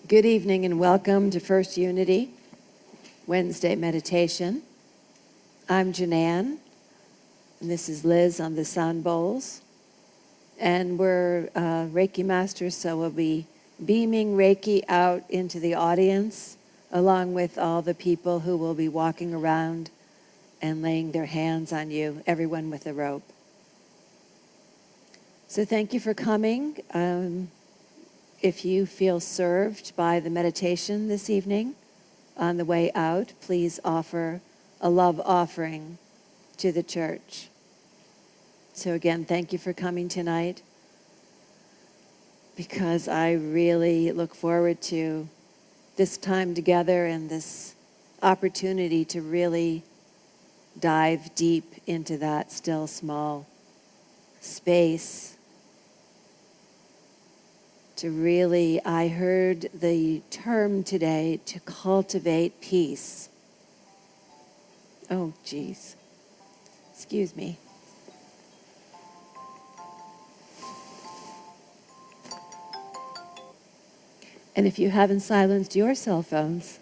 Good evening and welcome to First Unity Wednesday Meditation. I'm Janan, and this is Liz on the sound bowls. And we're Reiki masters, so we'll be beaming Reiki out into the audience, along with all the people who will be walking around and laying their hands on you, everyone with a rope. So thank you for coming. If you feel served by the meditation this evening, on the way out, please offer a love offering to the church. So again, thank you for coming tonight, because I really look forward to this time together and this opportunity to really dive deep into that still small space. To really, I heard the term today, to cultivate peace. Oh, geez. Excuse me. And if you haven't silenced your cell phones,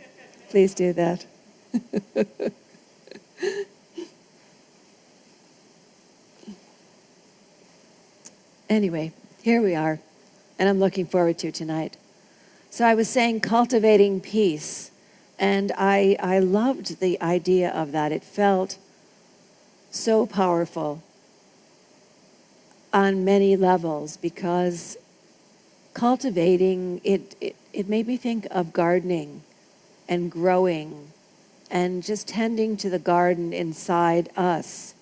please do that. Anyway, here we are. And I'm looking forward to tonight. So I was saying cultivating peace, and I loved the idea of that. It felt so powerful on many levels, because cultivating, it made me think of gardening and growing and just tending to the garden inside us.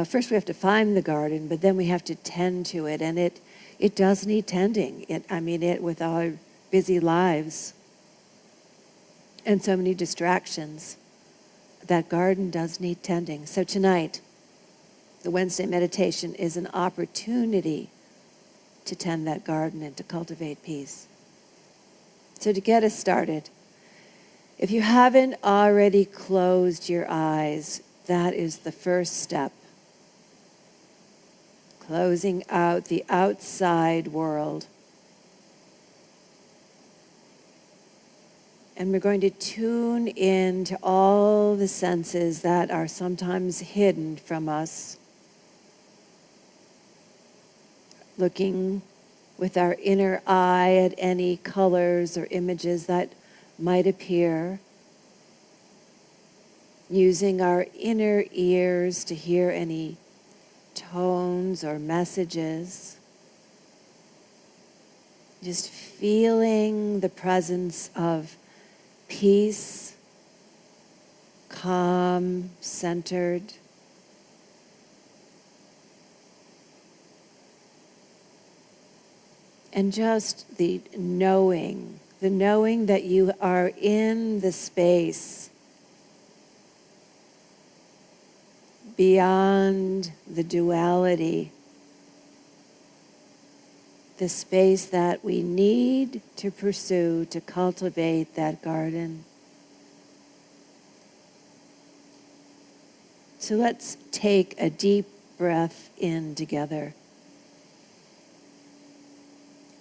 First we have to find the garden, but then we have to tend to it, and it does need tending. With our busy lives and so many distractions, that garden does need tending. So tonight, the Wednesday meditation is an opportunity to tend that garden and to cultivate peace. So to get us started, if you haven't already closed your eyes, that is the first step. Closing out the outside world. And we're going to tune in to all the senses that are sometimes hidden from us. Looking with our inner eye at any colors or images that might appear. Using our inner ears to hear any tones or messages. Just feeling the presence of peace, calm, centered. And just the knowing that you are in the space beyond the duality, the space that we need to pursue to cultivate that garden. So let's take a deep breath in together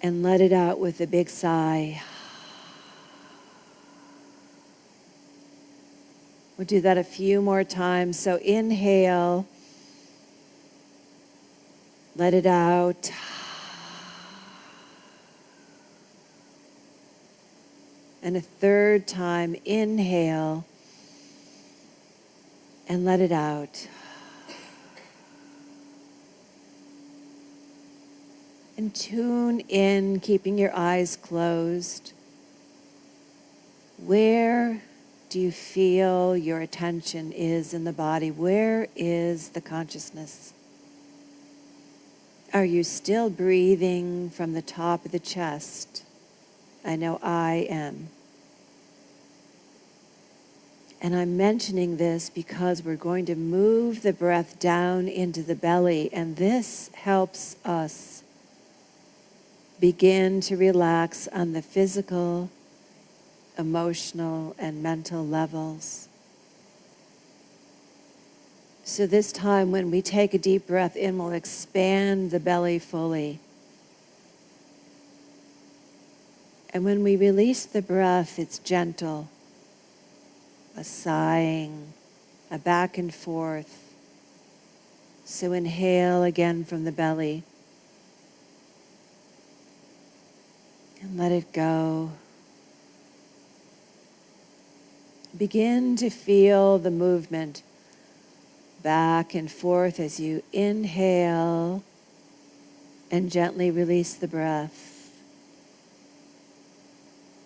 and let it out with a big sigh. We'll do that a few more times. So inhale, let it out. And a third time, inhale and let it out. And tune in, keeping your eyes closed. Where do you feel your attention is in the body? Where is the consciousness? Are you still breathing from the top of the chest? I know I am. And I'm mentioning this because we're going to move the breath down into the belly, and this helps us begin to relax on the physical, emotional, and mental levels. So this time when we take a deep breath in, we'll expand the belly fully. And when we release the breath, it's gentle, a sighing, a back and forth. So inhale again from the belly and let it go. Begin to feel the movement back and forth as you inhale and gently release the breath.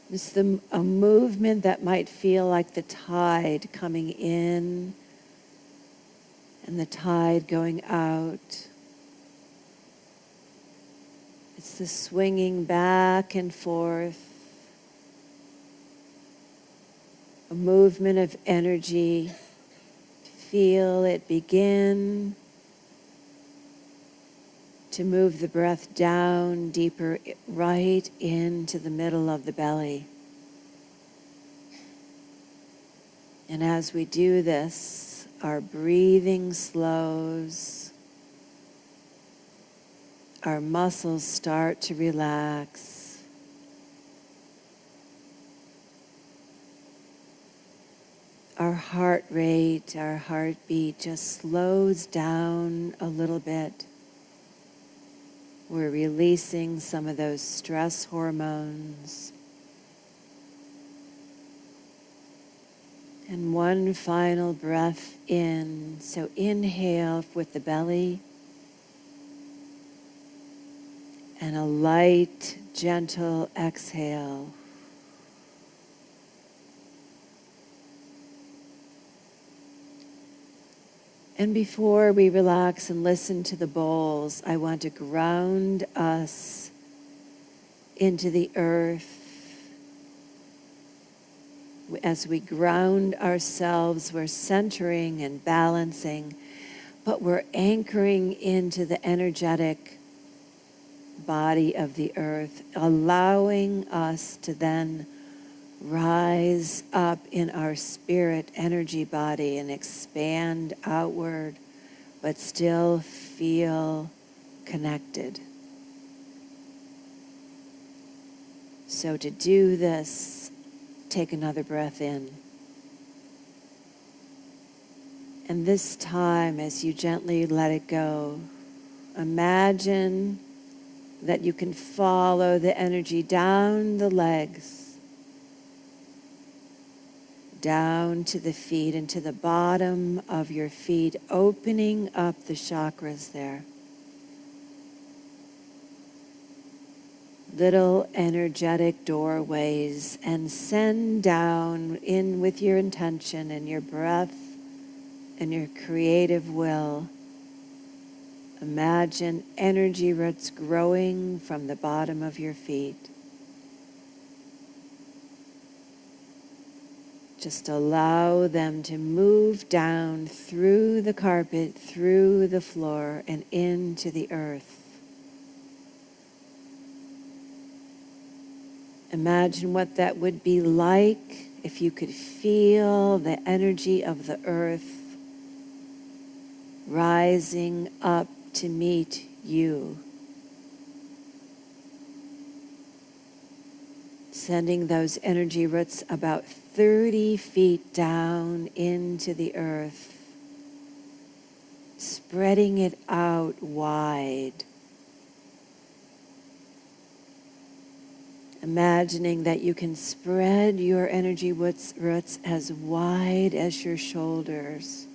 It's a movement that might feel like the tide coming in and the tide going out. It's the swinging back and forth, a movement of energy. Feel it begin to move the breath down deeper, right into the middle of the belly. And as we do this, our breathing slows, our muscles start to relax. Our heart rate, our heartbeat just slows down a little bit. We're releasing some of those stress hormones. And one final breath in. So inhale with the belly. And a light, gentle exhale. And before we relax and listen to the bowls, I want to ground us into the earth. As we ground ourselves, we're centering and balancing, but we're anchoring into the energetic body of the earth, allowing us to then rise up in our spirit energy body and expand outward, but still feel connected. So to do this, take another breath in. And this time, as you gently let it go, imagine that you can follow the energy down the legs, down to the feet and to the bottom of your feet, opening up the chakras there. Little energetic doorways, and send down in with your intention and your breath and your creative will. Imagine energy roots growing from the bottom of your feet. Just allow them to move down through the carpet, through the floor, and into the earth. Imagine what that would be like if you could feel the energy of the earth rising up to meet you. Sending those energy roots about 30 feet down into the earth, spreading it out wide. Imagining that you can spread your energy roots as wide as your shoulders.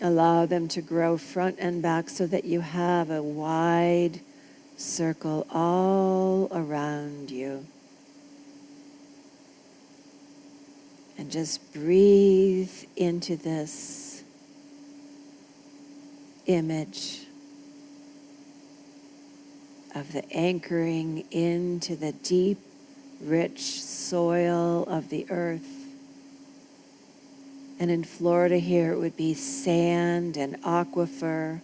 Allow them to grow front and back so that you have a wide circle all around you. And just breathe into this image of the anchoring into the deep, rich soil of the earth. And in Florida here, it would be sand and aquifer,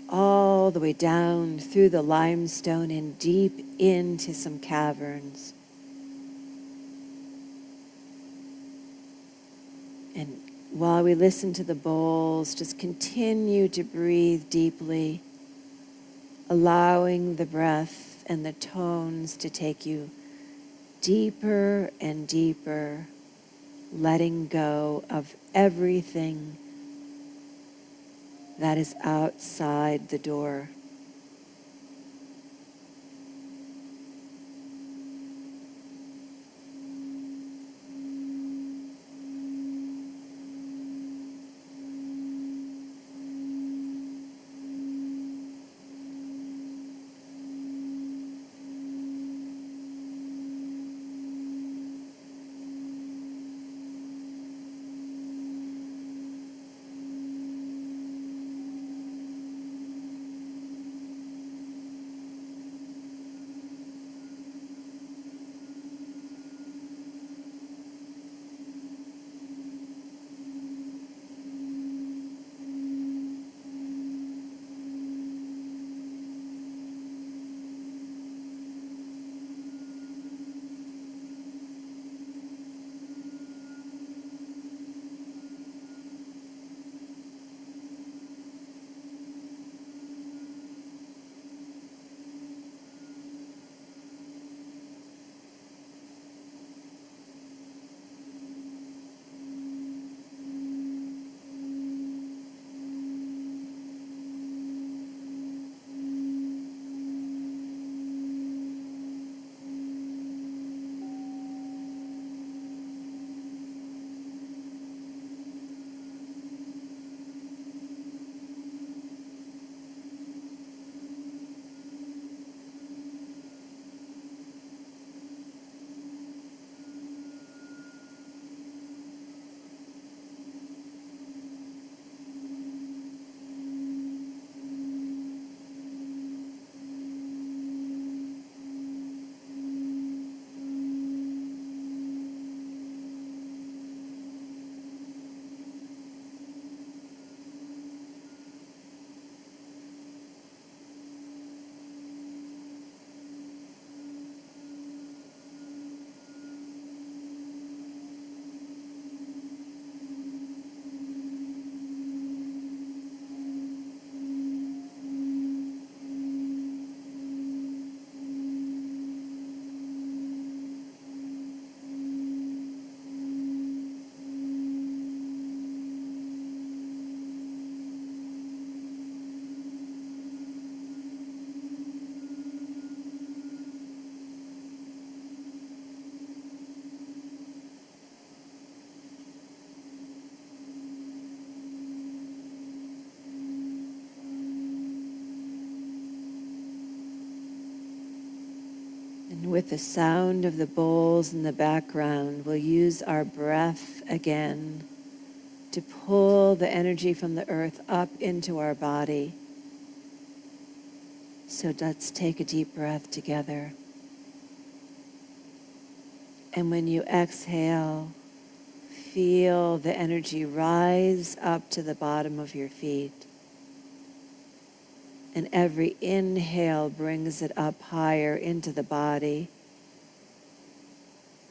all the way down through the limestone and deep into some caverns. And while we listen to the bowls, just continue to breathe deeply. allowing the breath and the tones to take you deeper and deeper, letting go of everything that is outside the door. And with the sound of the bowls in the background, we'll use our breath again to pull the energy from the earth up into our body. So let's take a deep breath together. And when you exhale, feel the energy rise up to the bottom of your feet. And every inhale brings it up higher into the body.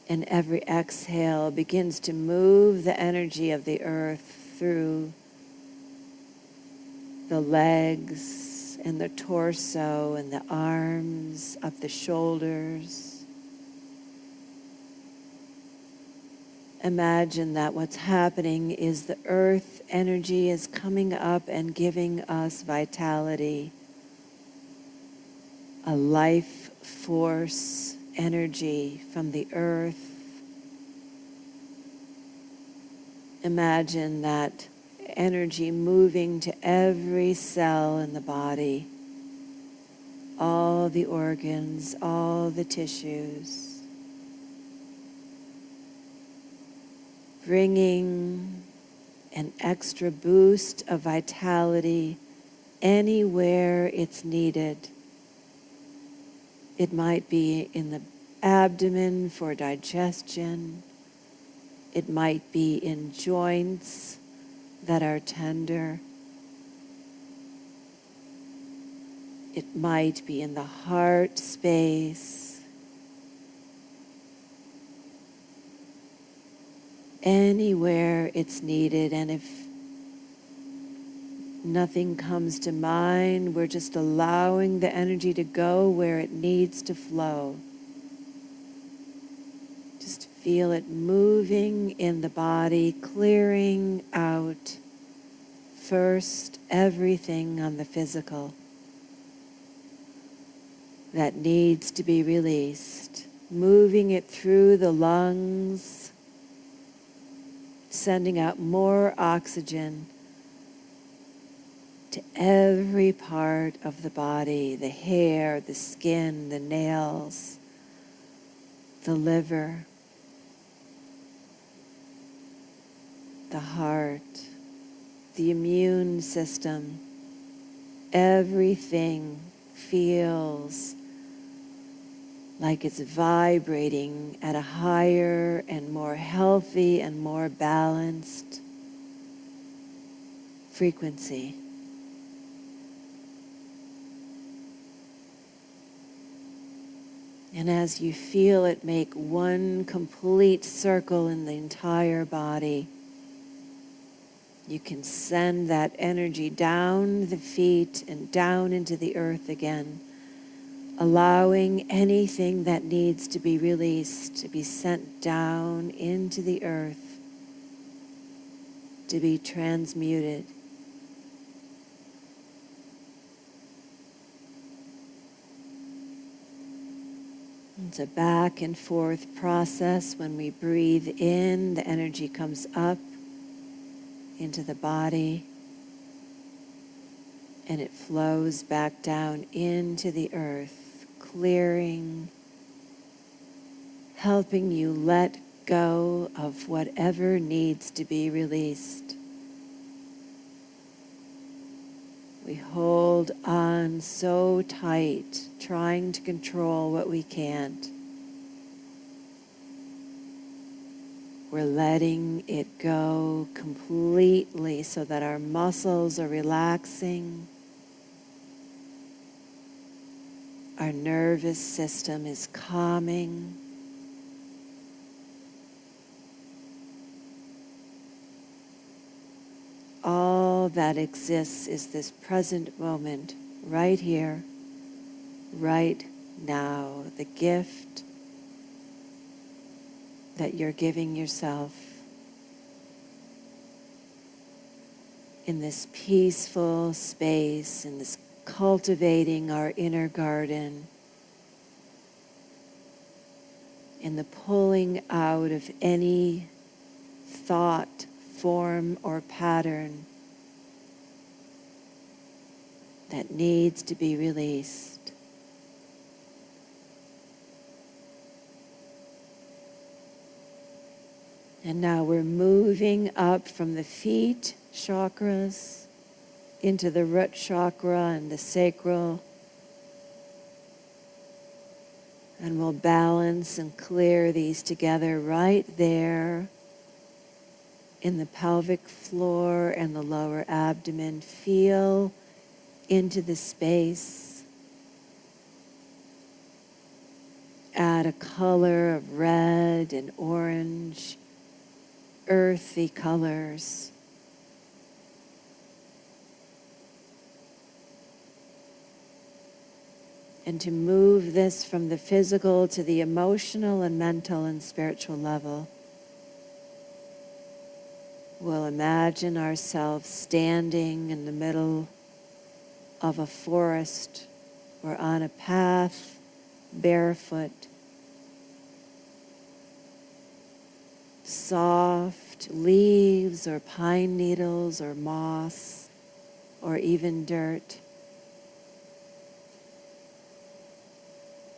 And every exhale begins to move the energy of the earth through the legs and the torso and the arms, up the shoulders. Imagine that what's happening is the earth energy is coming up and giving us vitality, a life force energy from the earth. Imagine that energy moving to every cell in the body, all the organs, all the tissues. Bringing an extra boost of vitality anywhere it's needed. It might be in the abdomen for digestion. It might be in joints that are tender. It might be in the heart space. Anywhere it's needed. And if Nothing comes to mind. We're just allowing the energy to go where it needs to flow. Just feel it moving in the body, clearing out first everything on the physical that needs to be released, moving it through the lungs, sending out more oxygen to every part of the body, the hair, the skin, the nails, the liver, the heart, the immune system. Everything feels like it's vibrating at a higher and more healthy and more balanced frequency. And as you feel it make one complete circle in the entire body, you can send that energy down the feet and down into the earth again, allowing anything that needs to be released to be sent down into the earth, to be transmuted. It's a back and forth process. When we breathe in, the energy comes up into the body, and it flows back down into the earth, clearing, helping you let go of whatever needs to be released. We hold on so tight, trying to control what we can't. We're letting it go completely so that our muscles are relaxing. Our nervous system is calming. All that exists is this present moment, right here, right now, the gift that you're giving yourself in this peaceful space, in this cultivating our inner garden, in the pulling out of any thought, form, or pattern that needs to be released. And now we're moving up from the feet chakras into the root chakra and the sacral. And we'll balance and clear these together right there in the pelvic floor and the lower abdomen. Feel into the space. Add a color of red and orange, earthy colors. And to move this from the physical to the emotional and mental and spiritual level, we'll imagine ourselves standing in the middle of a forest or on a path, barefoot. Soft leaves or pine needles or moss or even dirt.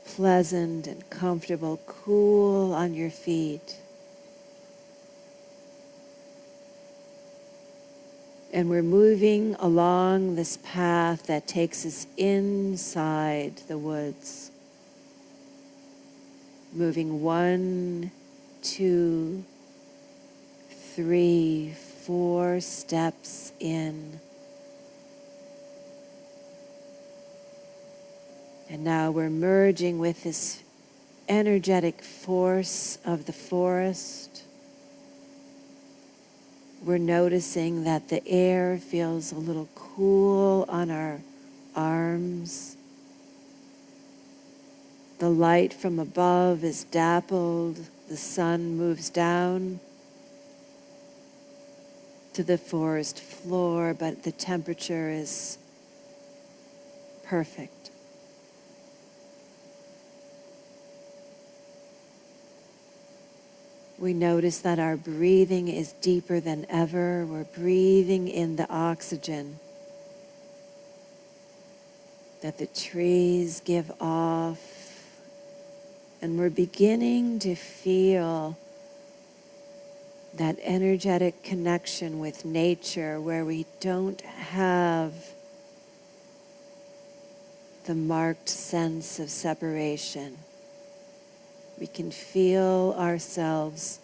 Pleasant and comfortable, cool on your feet. And we're moving along this path that takes us inside the woods. Moving 1, 2, 3, 4 steps in. And now we're merging with this energetic force of the forest. we're noticing that the air feels a little cool on our arms. The light from above is dappled. The sun moves down to the forest floor, but the temperature is perfect. We notice that our breathing is deeper than ever. We're breathing in the oxygen that the trees give off, and we're beginning to feel that energetic connection with nature where we don't have the marked sense of separation. We can feel ourselves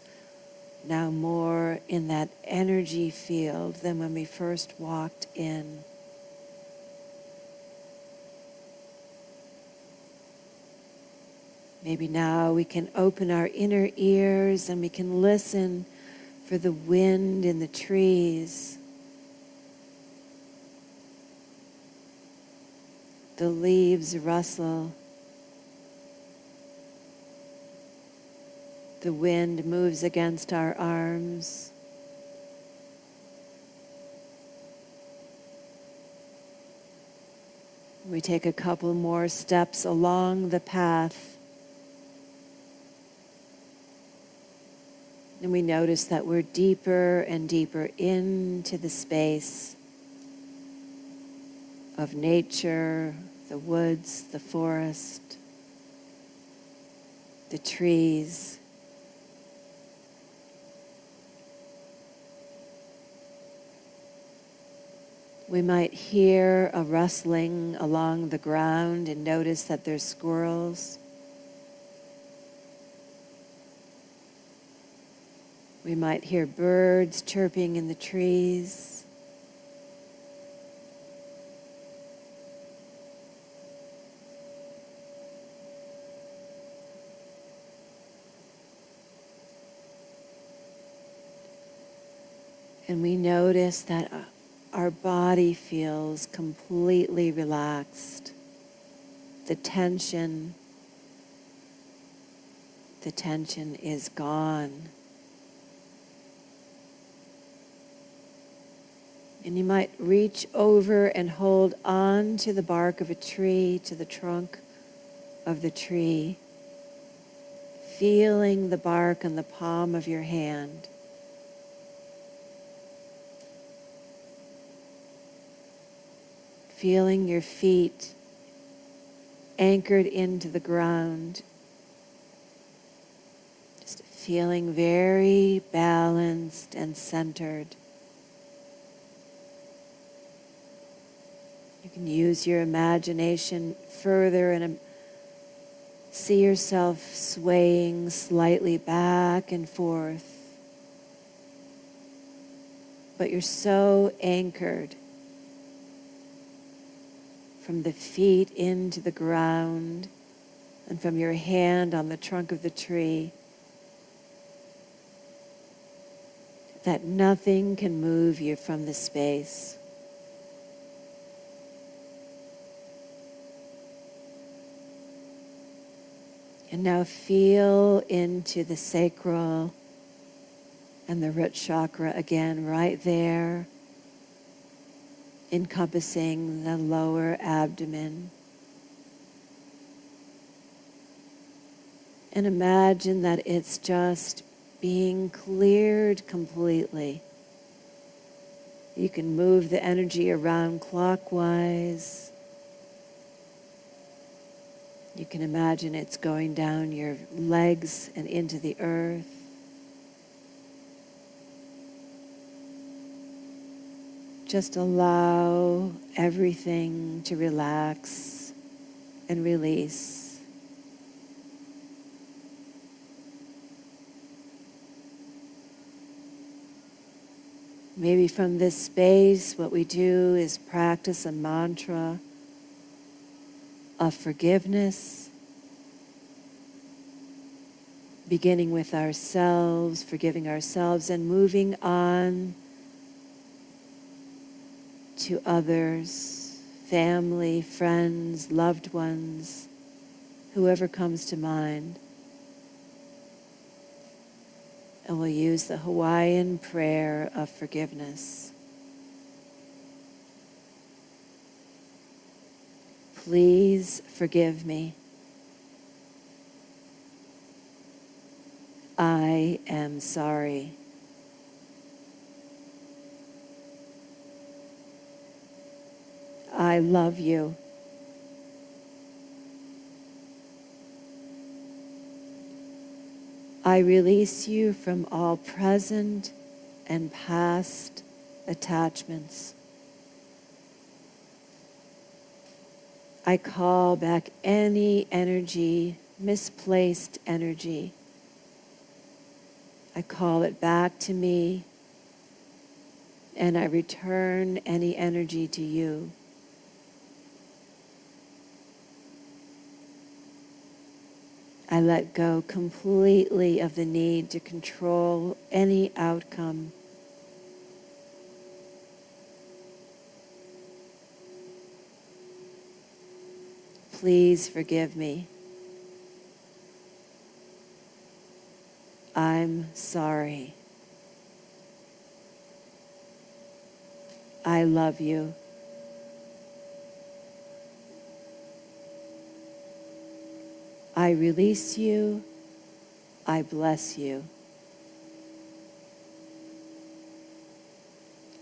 now more in that energy field than when we first walked in. Maybe now we can open our inner ears and we can listen for the wind in the trees, the leaves rustle, the wind moves against our arms. We take a couple more steps along the path, and we notice that we're deeper and deeper into the space of nature, the woods, the forest, the trees. We might hear a rustling along the ground and notice that there's squirrels. We might hear birds chirping in the trees. And we notice that our body feels completely relaxed. The tension is gone. And you might reach over and hold on to the bark of a tree, to the trunk of the tree, feeling the bark on the palm of your hand. Feeling your feet anchored into the ground. Just feeling very balanced and centered. You can use your imagination further and see yourself swaying slightly back and forth. But you're so anchored from the feet into the ground and from your hand on the trunk of the tree that nothing can move you from the space. And now feel into the sacral and the root chakra again, right there, encompassing the lower abdomen. And imagine that it's just being cleared completely. You can move the energy around clockwise. You can imagine it's going down your legs and into the earth. Just allow everything to relax and release. Maybe from this space, what we do is practice a mantra of forgiveness, beginning with ourselves, forgiving ourselves, and moving on to others, family, friends, loved ones, whoever comes to mind. And we'll use the Hawaiian prayer of forgiveness. Please forgive me. I am sorry. I love you. I release you from all present and past attachments. I call back any energy, misplaced energy. I call it back to me, and I return any energy to you. I let go completely of the need to control any outcome. Please forgive me. I'm sorry. I love you. I release you. I bless you.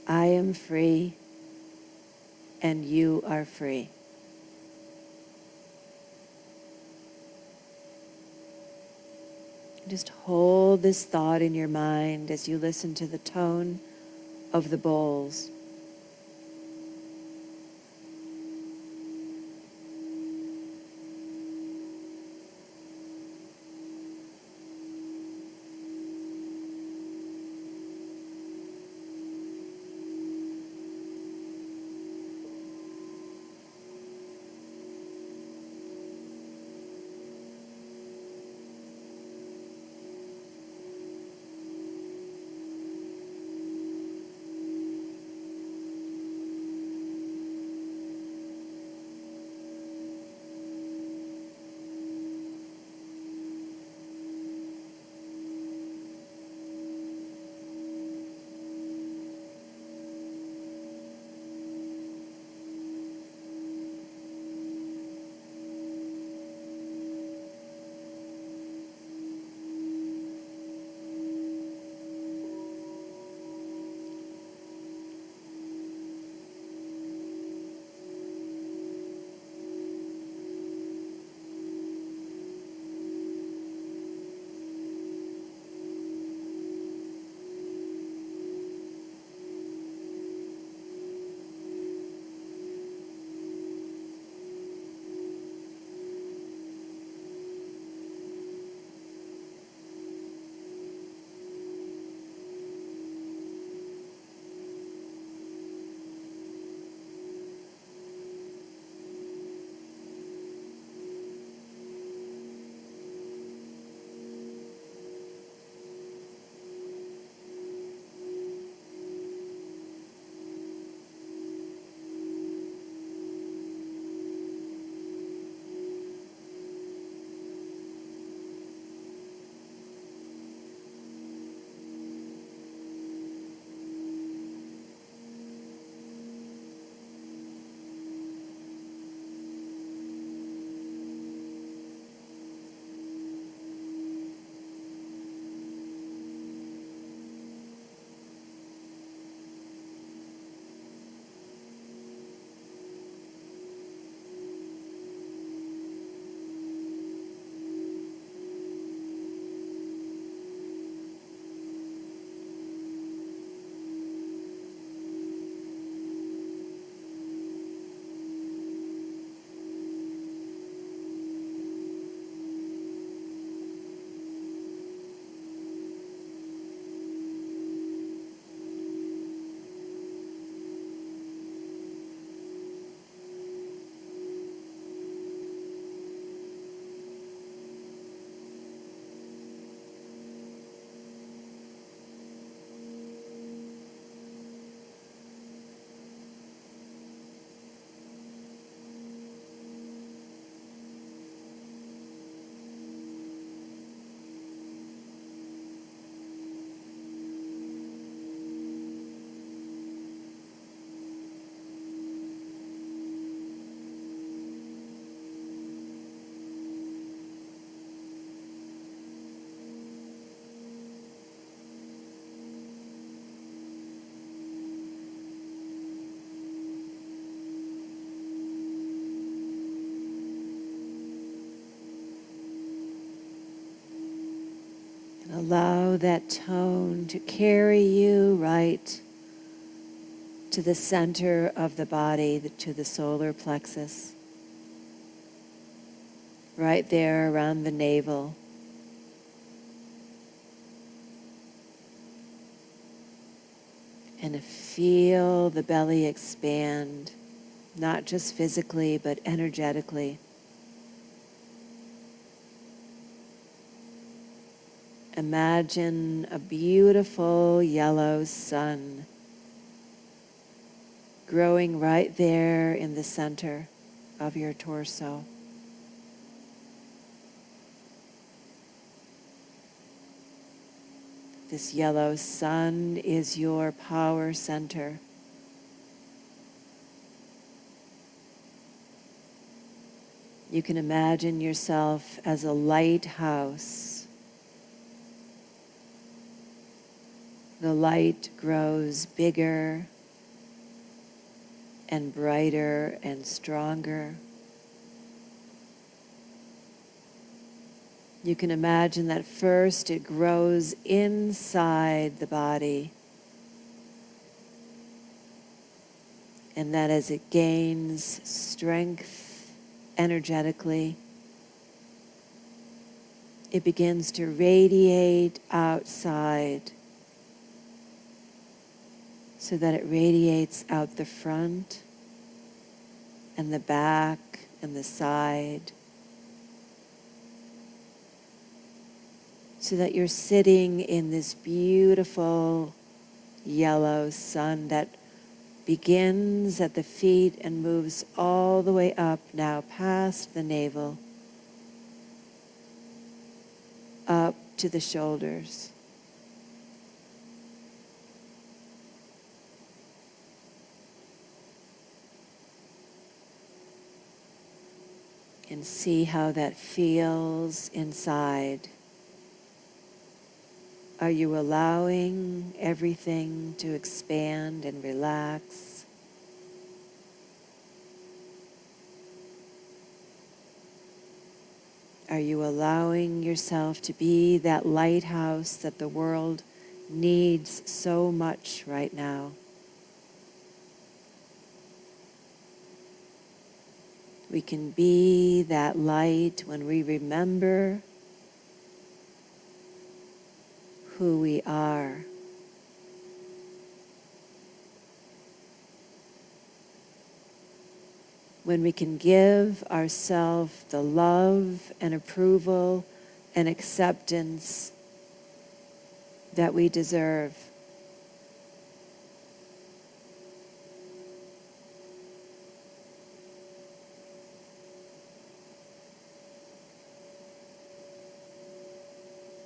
I am free, and you are free. Just hold this thought in your mind as you listen to the tone of the bowls. And allow that tone to carry you right to the center of the body, to the solar plexus, right there around the navel. And feel the belly expand, not just physically, but energetically. Imagine a beautiful yellow sun growing right there in the center of your torso. This yellow sun is your power center. You can imagine yourself as a lighthouse. The light grows bigger and brighter and stronger. You can imagine that first it grows inside the body, and that as it gains strength energetically, it begins to radiate outside, so that it radiates out the front and the back and the side, so that you're sitting in this beautiful yellow sun that begins at the feet and moves all the way up now past the navel, up to the shoulders. And see how that feels inside. Are you allowing everything to expand and relax? Are you allowing yourself to be that lighthouse that the world needs so much right now? We can be that light when we remember who we are. When we can give ourselves the love and approval and acceptance that we deserve.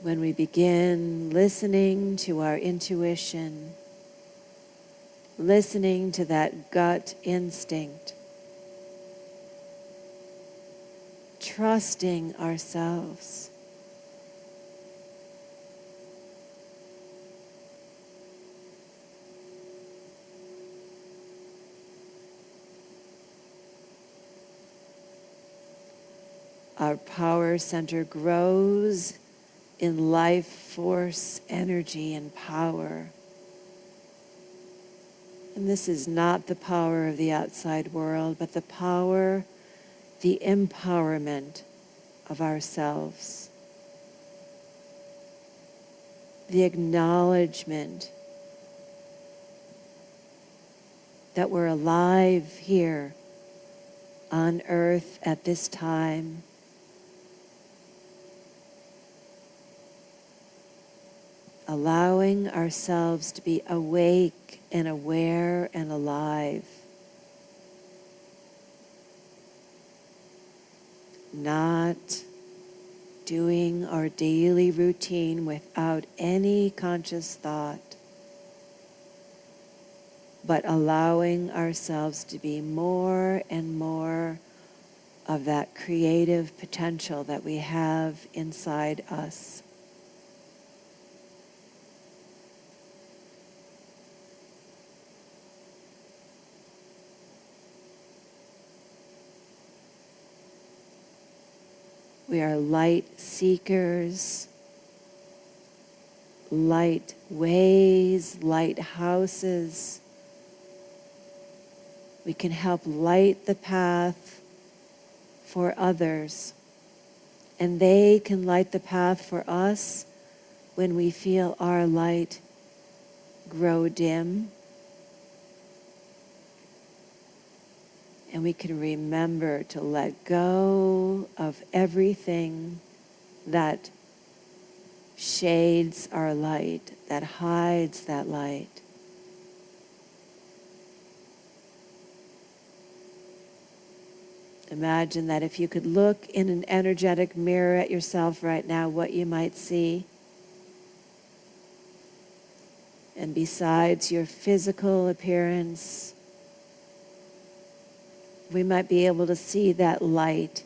When we begin listening to our intuition, listening to that gut instinct, trusting ourselves, our power center grows in life force, energy, and power. And this is not the power of the outside world, but the power, the empowerment of ourselves. The acknowledgement that we're alive here on earth at this time. Allowing ourselves to be awake and aware and alive. Not doing our daily routine without any conscious thought, but allowing ourselves to be more and more of that creative potential that we have inside us. We are light seekers. light ways, lighthouses. We can help light the path for others, and they can light the path for us when we feel our light grow dim. And we can remember to let go of everything that shades our light, that hides that light. Imagine that if you could look in an energetic mirror at yourself right now, what you might see. And besides your physical appearance, we might be able to see that light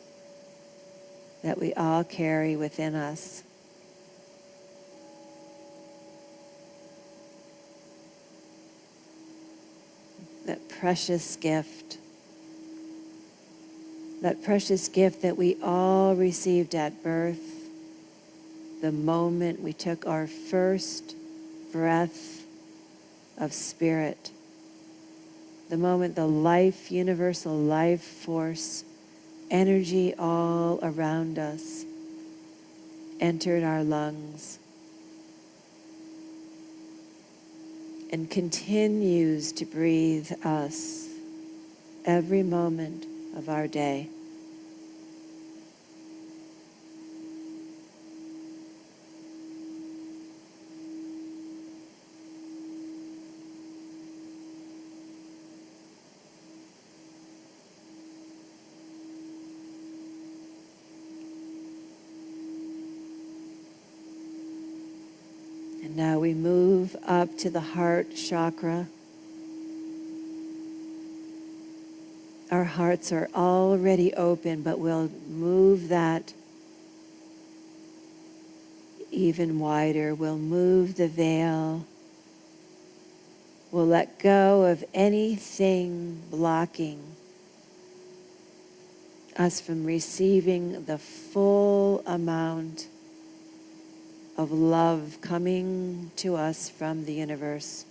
that we all carry within us. That precious gift. That precious gift that we all received at birth, the moment we took our first breath of spirit, the moment the life, universal life force, energy all around us entered our lungs and continues to breathe us every moment of our day. And now we move up to the heart chakra. Our hearts are already open, but we'll move that even wider. We'll move the veil. We'll let go of anything blocking us from receiving the full amount of love coming to us from the universe.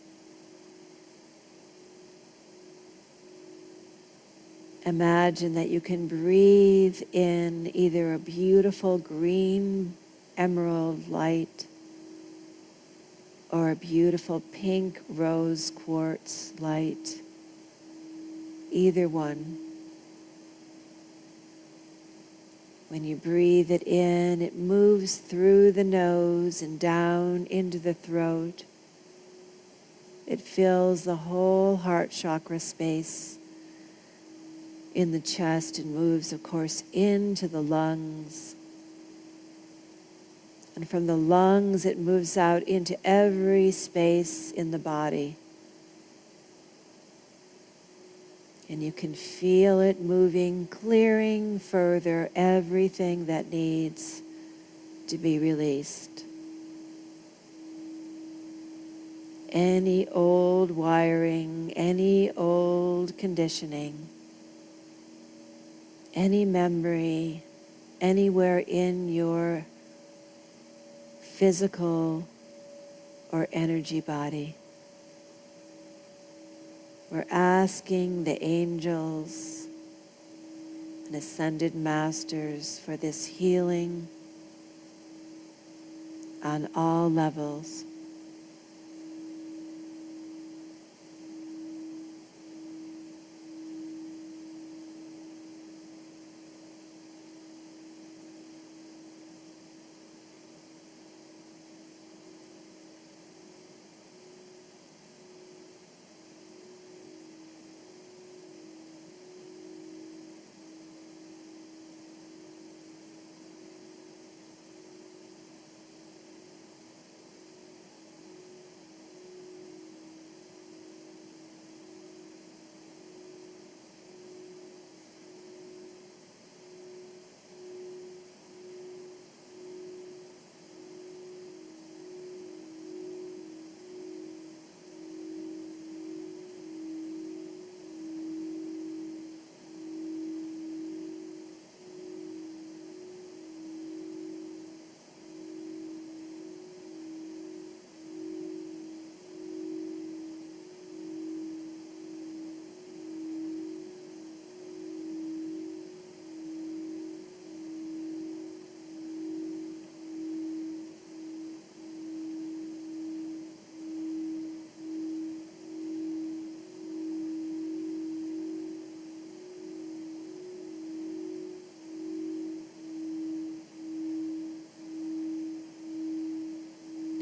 Imagine that you can breathe in either a beautiful green emerald light or a beautiful pink rose quartz light, either one. When you breathe it in, it moves through the nose and down into the throat. It fills the whole heart chakra space in the chest and moves, of course, into the lungs. And from the lungs, it moves out into every space in the body. And you can feel it moving, clearing further everything that needs to be released. Any old wiring, any old conditioning, any memory, anywhere in your physical or energy body. We're asking the angels and ascended masters for this healing on all levels.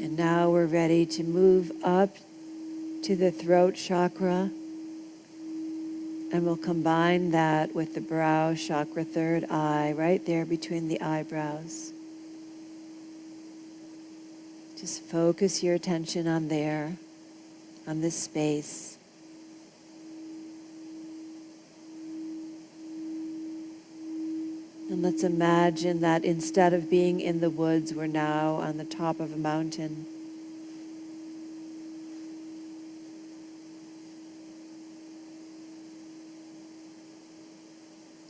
And now we're ready to move up to the throat chakra. And we'll combine that with the brow chakra, third eye, right there between the eyebrows. Just focus your attention on there, on this space. And let's imagine that instead of being in the woods, we're now on the top of a mountain.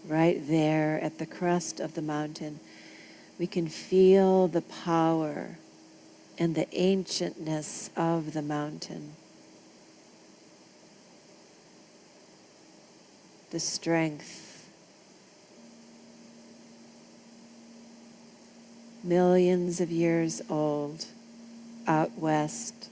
Right there at the crest of the mountain, we can feel the power and the ancientness of the mountain, the strength. Millions of years old, out west.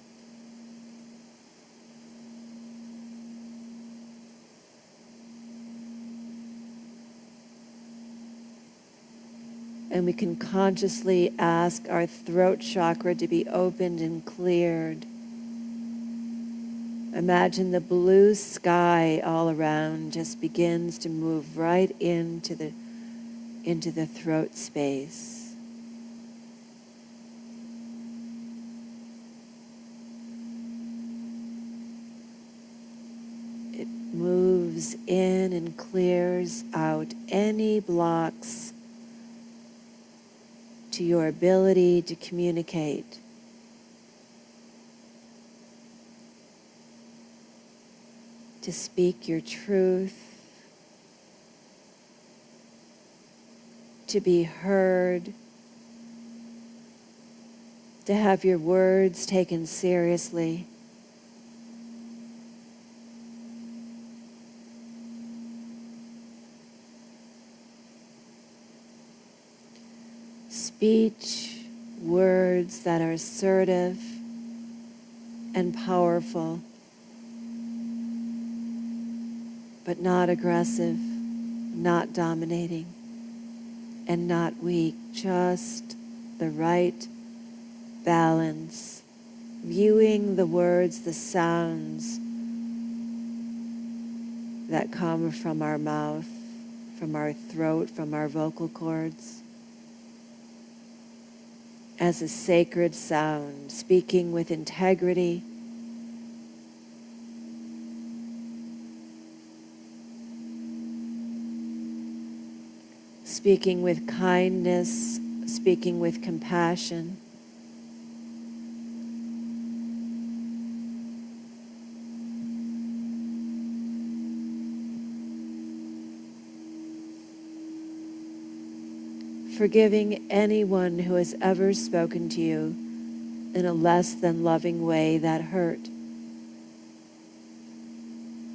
And we can consciously ask our throat chakra to be opened and cleared. Imagine the blue sky all around just begins to move right into the throat space. It moves in and clears out any blocks to your ability to communicate. To speak your truth, to be heard, to have your words taken seriously. Speech, words that are assertive and powerful, but not aggressive, not dominating, and not weak, just the right balance, viewing the words, the sounds that come from our mouth, from our throat, from our vocal cords, as a sacred sound, speaking with integrity, speaking with kindness, speaking with compassion. Forgiving anyone who has ever spoken to you in a less than loving way that hurt.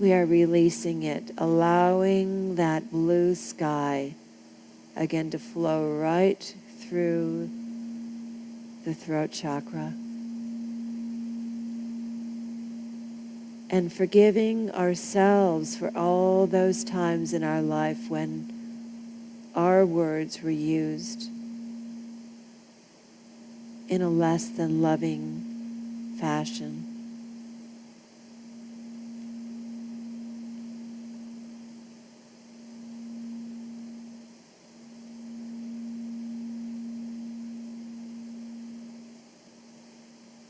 We are releasing it, allowing that blue sky again to flow right through the throat chakra. And forgiving ourselves for all those times in our life when our words were used in a less than loving fashion.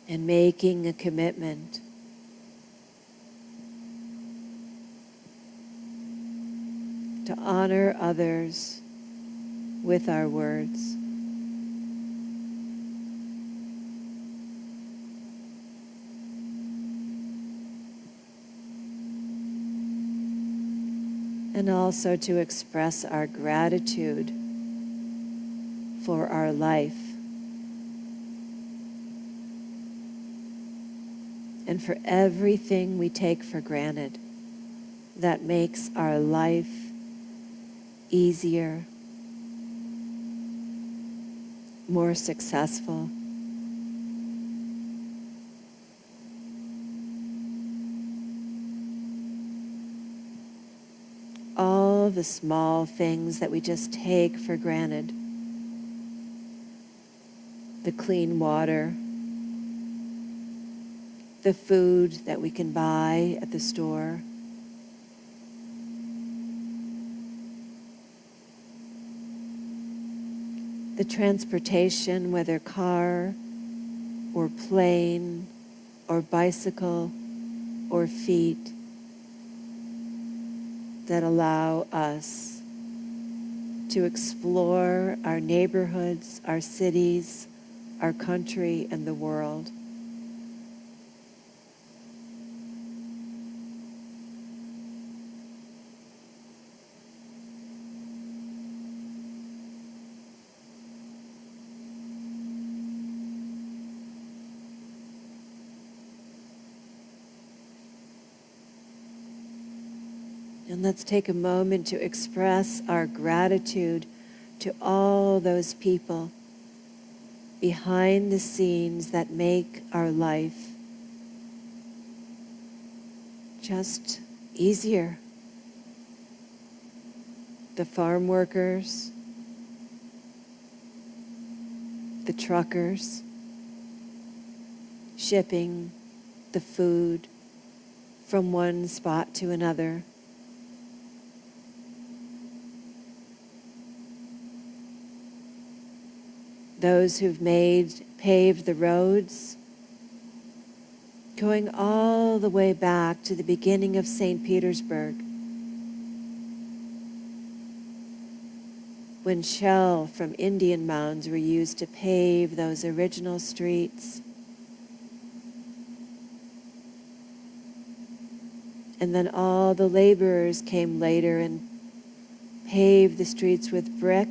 And making a commitment to honor others with our words. And also to express our gratitude for our life and for everything we take for granted that makes our life easier, more successful. All the small things that we just take for granted. The clean water, the food that we can buy at the store. The transportation, whether car or plane or bicycle or feet, that allow us to explore our neighborhoods, our cities, our country, and the world. And let's take a moment to express our gratitude to all those people behind the scenes that make our life just easier. The farm workers, the truckers, shipping the food from one spot to another. Those who've paved the roads, going all the way back to the beginning of St. Petersburg, when shell from Indian mounds were used to pave those original streets. And then all the laborers came later and paved the streets with brick.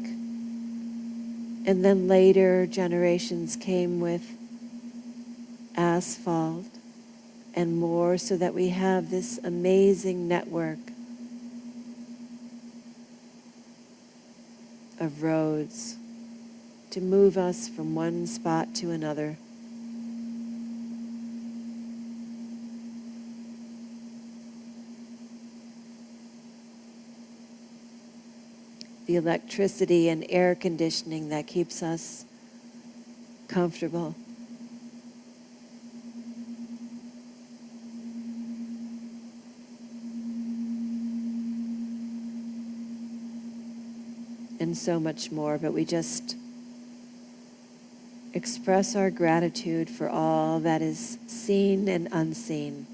And then later generations came with asphalt and more, so that we have this amazing network of roads to move us from one spot to another. The electricity and air conditioning that keeps us comfortable. And so much more, but we just express our gratitude for all that is seen and unseen.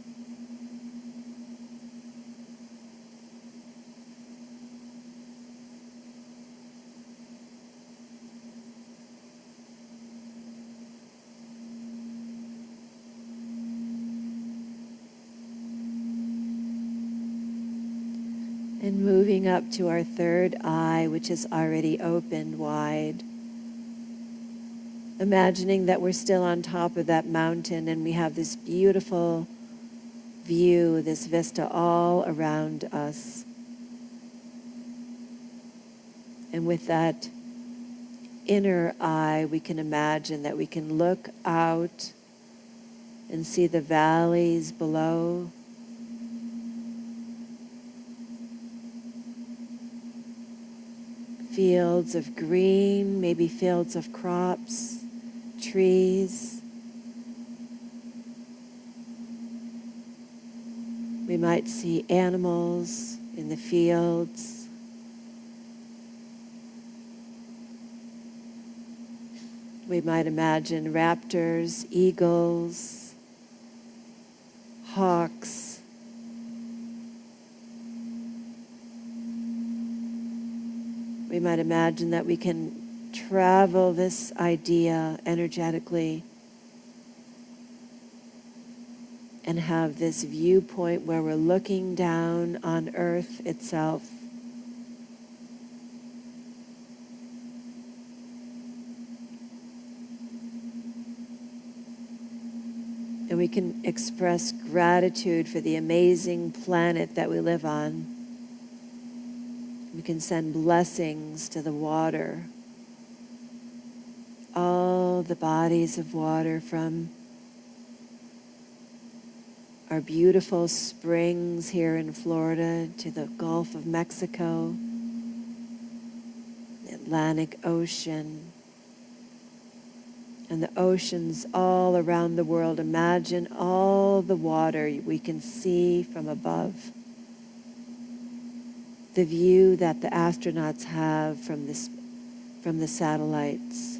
And moving up to our third eye, which is already opened wide. Imagining that we're still on top of that mountain and we have this beautiful view, this vista all around us. And with that inner eye, we can imagine that we can look out and see the valleys below. Fields of green, maybe fields of crops, trees. We might see animals in the fields. We might imagine raptors, eagles, hawks. We might imagine that we can travel this idea energetically and have this viewpoint where we're looking down on Earth itself. And we can express gratitude for the amazing planet that we live on. We can send blessings to the water, all the bodies of water, from our beautiful springs here in Florida to the Gulf of Mexico, the Atlantic Ocean, and the oceans all around the world. Imagine all the water we can see from above. The view that the astronauts have from the satellites.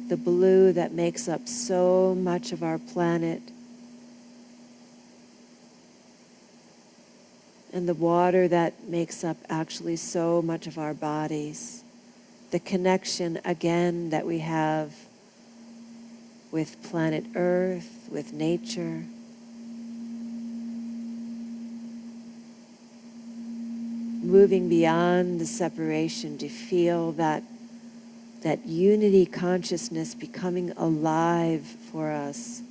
The blue that makes up so much of our planet. And the water that makes up actually so much of our bodies. The connection again that we have with planet Earth, with nature. Moving beyond the separation to feel that unity consciousness becoming alive for us.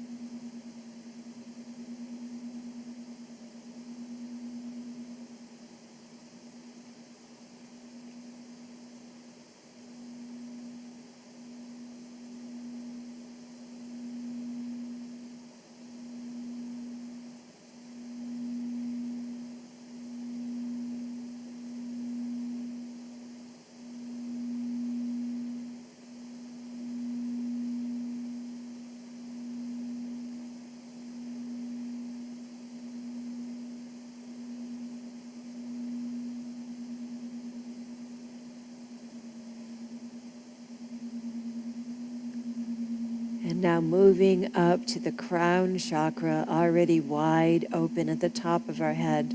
And now moving up to the crown chakra, already wide open at the top of our head.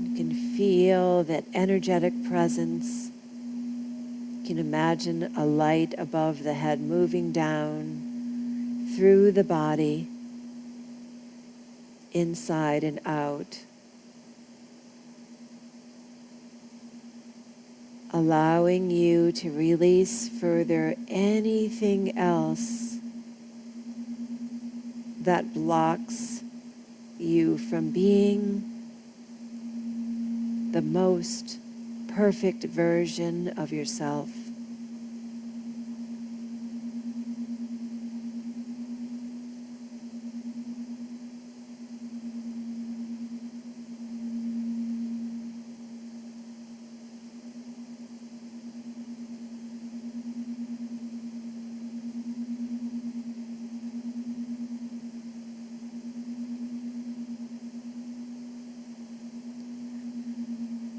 You can feel that energetic presence. You can imagine a light above the head moving down through the body, inside and out. Allowing you to release further anything else that blocks you from being the most perfect version of yourself.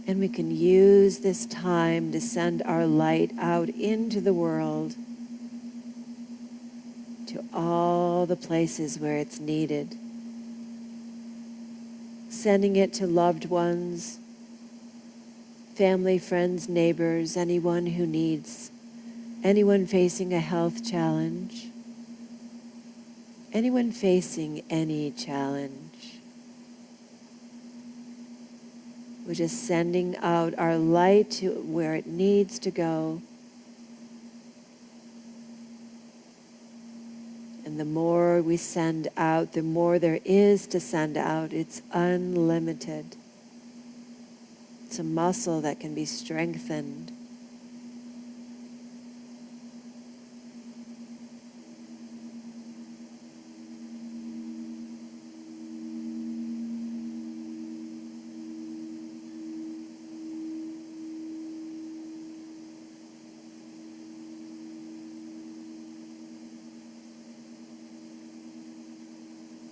And we can use this time to send our light out into the world, to all the places where it's needed. Sending it to loved ones, family, friends, neighbors, anyone who needs, anyone facing a health challenge, anyone facing any challenge. We're just sending out our light to where it needs to go. And the more we send out, the more there is to send out. It's unlimited. It's a muscle that can be strengthened.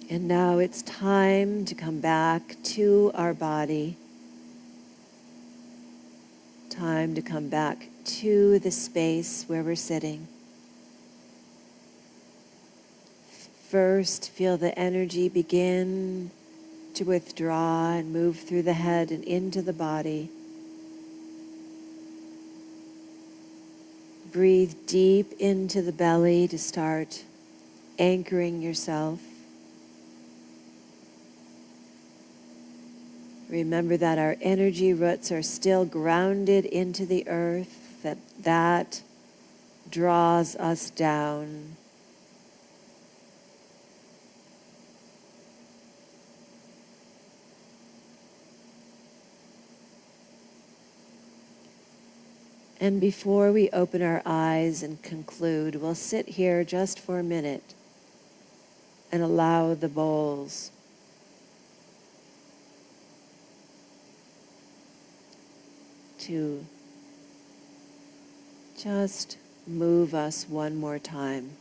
And now it's time to come back to our body. Time to come back to the space where we're sitting. First, feel the energy begin to withdraw and move through the head and into the body. Breathe deep into the belly to start anchoring yourself. Remember that our energy roots are still grounded into the earth, that draws us down. And before we open our eyes and conclude, we'll sit here just for a minute and allow the bowls to just move us one more time.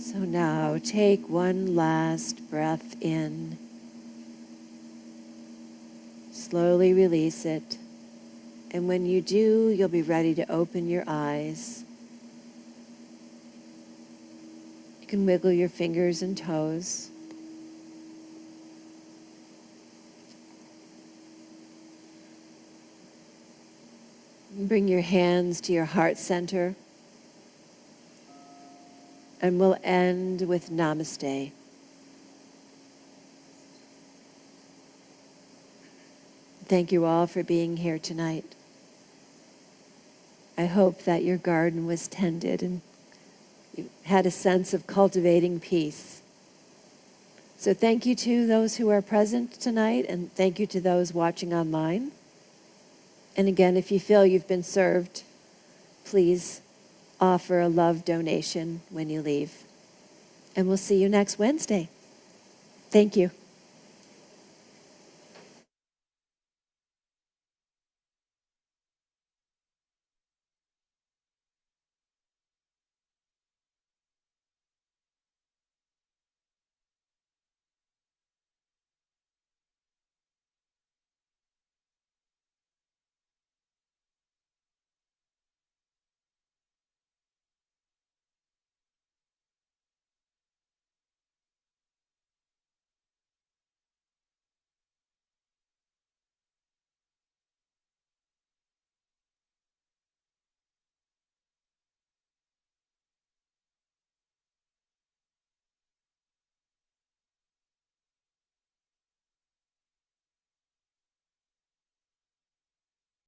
So now take one last breath in. Slowly release it. And when you do, you'll be ready to open your eyes. You can wiggle your fingers and toes. Bring your hands to your heart center. And we'll end with Namaste. Thank you all for being here tonight. I hope that your garden was tended and you had a sense of cultivating peace. So thank you to those who are present tonight, and thank you to those watching online. And again, if you feel you've been served, please offer a love donation when you leave. And we'll see you next Wednesday. Thank you.